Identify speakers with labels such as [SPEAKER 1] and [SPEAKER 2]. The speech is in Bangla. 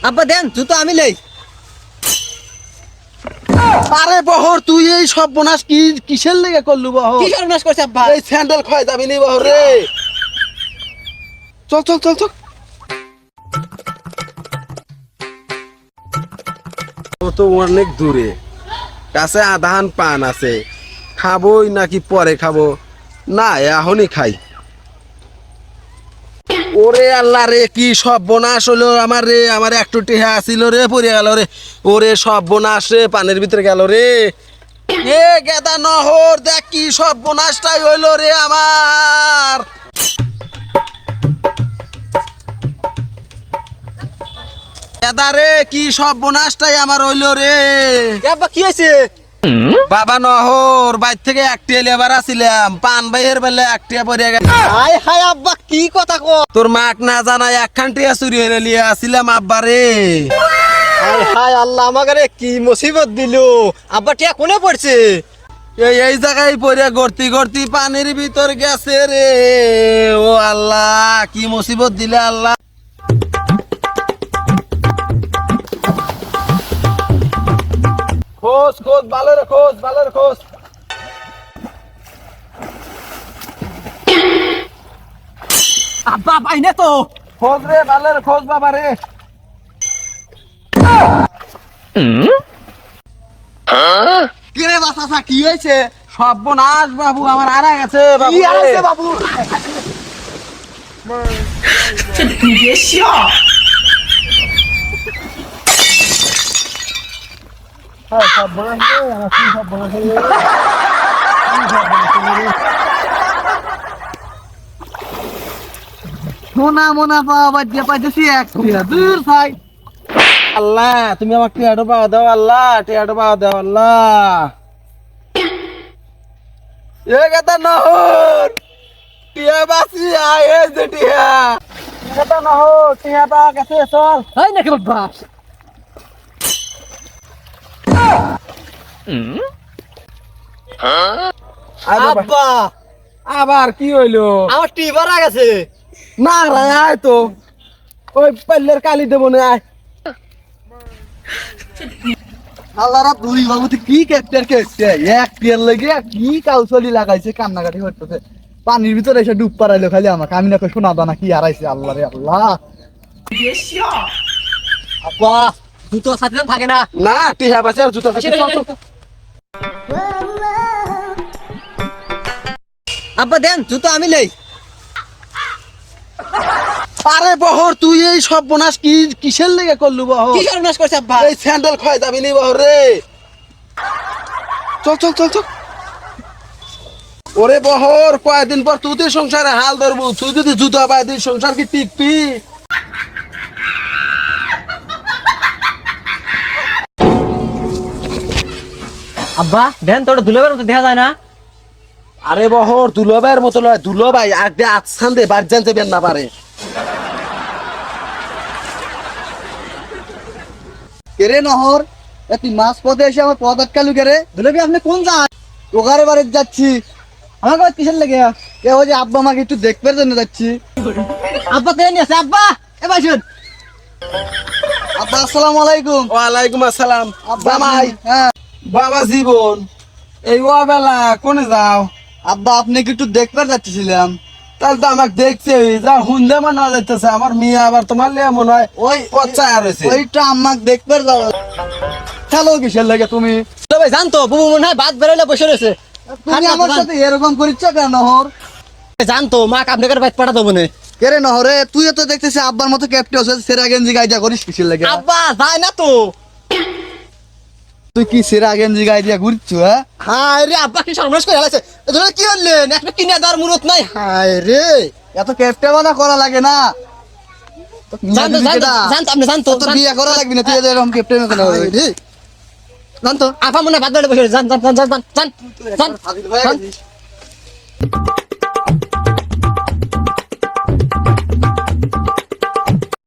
[SPEAKER 1] আব্বা দেন জুতো আমি লই।
[SPEAKER 2] আরে বহর তুই এই সব বোনাস কিসের লেগে করলু বহর?
[SPEAKER 1] কি সর্বনাশ করছে আব্বা?
[SPEAKER 2] এই স্যান্ডেল খয় যাবি নি বহর রে। চল চল চল চল। ও তো অনেক দূরে, কাছে আধান পান আছে, খাবোই নাকি পরে খাবো? না এখনই খাই। ওরে আল্লাহ রে, কি সব বোনাস হলো আমার রে। আমার একটু টেহা আসিল রে, পড়ে গেল রে। ওরে সব বোনাস রে, পানের ভিতরে গেল রে। এ গেদা নহর দেখ কি সব বোনাসটাই হইলো রে আমার। গেদা রে, কি সব বোনাসটাই আমার হইলো রে।
[SPEAKER 1] আব্বা কি হয়েছে?
[SPEAKER 2] বাবা নহর বাইর থেকে একটিয়া লেবার আসিলাম, পান বাইয়ের বেলা একটিয়া পরে গেল।
[SPEAKER 1] হায় হায় আব্বা কি কথা কো?
[SPEAKER 2] তোর মাক না জানাই একখান টিয়া চুরি হয়ে লিয়ে আসিলাম আব্বা রে।
[SPEAKER 1] হায় হায় আল্লাহ আমাকে কি মুসিবত দিল। আব্বা টিয়া কোনে পড়ছে?
[SPEAKER 2] এই জায়গায় পরে গর্তি গর্তি পানির ভিতর গেছে রে। ও আল্লাহ, কি মুসিবত দিলে আল্লাহ। খোঁজ খোঁজ ভালো রে, খোঁজ ভালো রে, খোঁজ।
[SPEAKER 1] আব্বা পাই না তো।
[SPEAKER 2] খোঁজ রে ভালো রে, খোঁজ বাবা রে। কি রে বাসাসা, কি হয়েছে? সর্বনাশ বাবু, আমার আড়া গেছে বাবু
[SPEAKER 1] কি
[SPEAKER 2] রে।
[SPEAKER 1] আছে বাবু?
[SPEAKER 2] সোনা মোনা পাওয়া দিয়ে পাইতেছি এক দূর ভাই। আল্লাহ তুমি আমার টিয়াটো পাওয়া দাও, আল্লাহ টিয়াটো পাওয়া দাও আল্লাহ। এ কথা নহর, টিয়া বাসি আয় হয়েছে টিয়া। কথা নহর, টিয়া পাওয়া গেছে, চল।
[SPEAKER 1] হাই নাকি বাবা? আব্বা
[SPEAKER 2] আবার কি হইলো?
[SPEAKER 1] আমার টিবার আ গেছে।
[SPEAKER 2] না রে আয় তো, ওই পাল্লের কালি দেবো না আয়। আল্লাহরা দুই বাবু কি ক্যাপ্টার খেয়েছে, এক টিয়ার লেগে কি কাউসলি লাগাইছে, কান্নাকাটি করতেছে। পানির ভিতরে এসে ডুব পারাইলো খালি আমাকে। আমি নাকি শোনা দানা কি হারাইছে। আল্লাহ রে আল্লাহ।
[SPEAKER 1] আব্বা জুতো সাথে থাকে না।
[SPEAKER 2] না টিহা বাসে আর জুতা
[SPEAKER 1] চল, চল, চল। আব্বা দেন জুতো আমি লই।
[SPEAKER 2] আরে বহর তুই এই সব বোনাস কিসের লেগে করলু বহর?
[SPEAKER 1] কি সর্বনাশ করছে আব্বা?
[SPEAKER 2] এই স্যান্ডেল খয় যাবি নি বহর রে। চল চল চল চল। ওরে বহর, কয়েকদিন পর তুই সংসারে হাল ধরবো। তুই যদি জুতা পাই দিস, সংসার কি টিকবি?
[SPEAKER 1] আব্বা দেন তোর দুলেবার মতো দেখা যায় না।
[SPEAKER 2] আরে বহর দুলভাইয়ের মতো লয়, দুলভাই আগে আচ্ছান দে বার জানতে বের না পারে।
[SPEAKER 3] কেরে নহর, তুই মাছ পথে এসে আমার পথ আটকালু কেরে? দুলেবি আপনি কোন যান? ওখানে বাড়িতে যাচ্ছি। আমাকে আবার কিসের লেগে? এ ওই যে আব্বা আমাকে একটু দেখবার জন্য যাচ্ছি।
[SPEAKER 1] আব্বা দেন আছে আব্বা এ বাইশুন।
[SPEAKER 3] আব্বা আসসালামু আলাইকুম।
[SPEAKER 2] ওয়ালাইকুম আসসালাম।
[SPEAKER 3] আব্বা
[SPEAKER 2] জামাই,
[SPEAKER 3] হ্যাঁ
[SPEAKER 2] বাবা জীবন, এই ও বেলা কোনে যাও?
[SPEAKER 3] আব্বা আপনি কি একটু দেখবার যাচ্ছিলাম?
[SPEAKER 2] তাহলে তো আমাকে দেখছে, যা হুন্দে মনে হয় যাইতেছে। আমার মেয়ে আবার তোমার লিয়ে মনে হয়
[SPEAKER 3] ওই
[SPEAKER 2] পচা রয়েছে।
[SPEAKER 3] ওইটা আমাকে দেখবার যাও। চলো কিসের লেগে তুমি?
[SPEAKER 1] ভাই জানতো বুবু মনে হয় ভাত বেরোলে বসে রয়েছে।
[SPEAKER 3] তুমি আমার সাথে এরকম করিচ্ছ কেন নহর?
[SPEAKER 1] জানতো মা আপনাদের বাইক পাঠাতো মনে।
[SPEAKER 3] কেরে নহরে, তুইও তো দেখতেছি আব্বার মতো ক্যাপ্টে আছে, সেরা গেঞ্জি গাইজা করিস কিসের লেগে?
[SPEAKER 1] আব্বা যায় না তো।
[SPEAKER 3] তুই কি সেরা গেঞ্জি গাইজা ঘুরছ? হ্যাঁ
[SPEAKER 1] হায় রে আব্বা কি সর্বনাশ করে ফেলেছে। এজন্য কি হলেন একটা কিনে দেওয়ার মুরত নাই।
[SPEAKER 3] হায় রে, এত ক্যাপ্টে বানা করা লাগে না।
[SPEAKER 1] জানতো জানতো আপনি জানতো
[SPEAKER 3] তোর বিয়ে করা লাগবে না, তুই এরকম ক্যাপ্টে কেন হইলি?
[SPEAKER 1] জানতো আপা মনে হয় ভাত বেরোলে বসে রয়েছে। জান জান জান জান জান জান
[SPEAKER 3] ফাজিল হয়ে
[SPEAKER 1] জান।
[SPEAKER 3] গেছিস।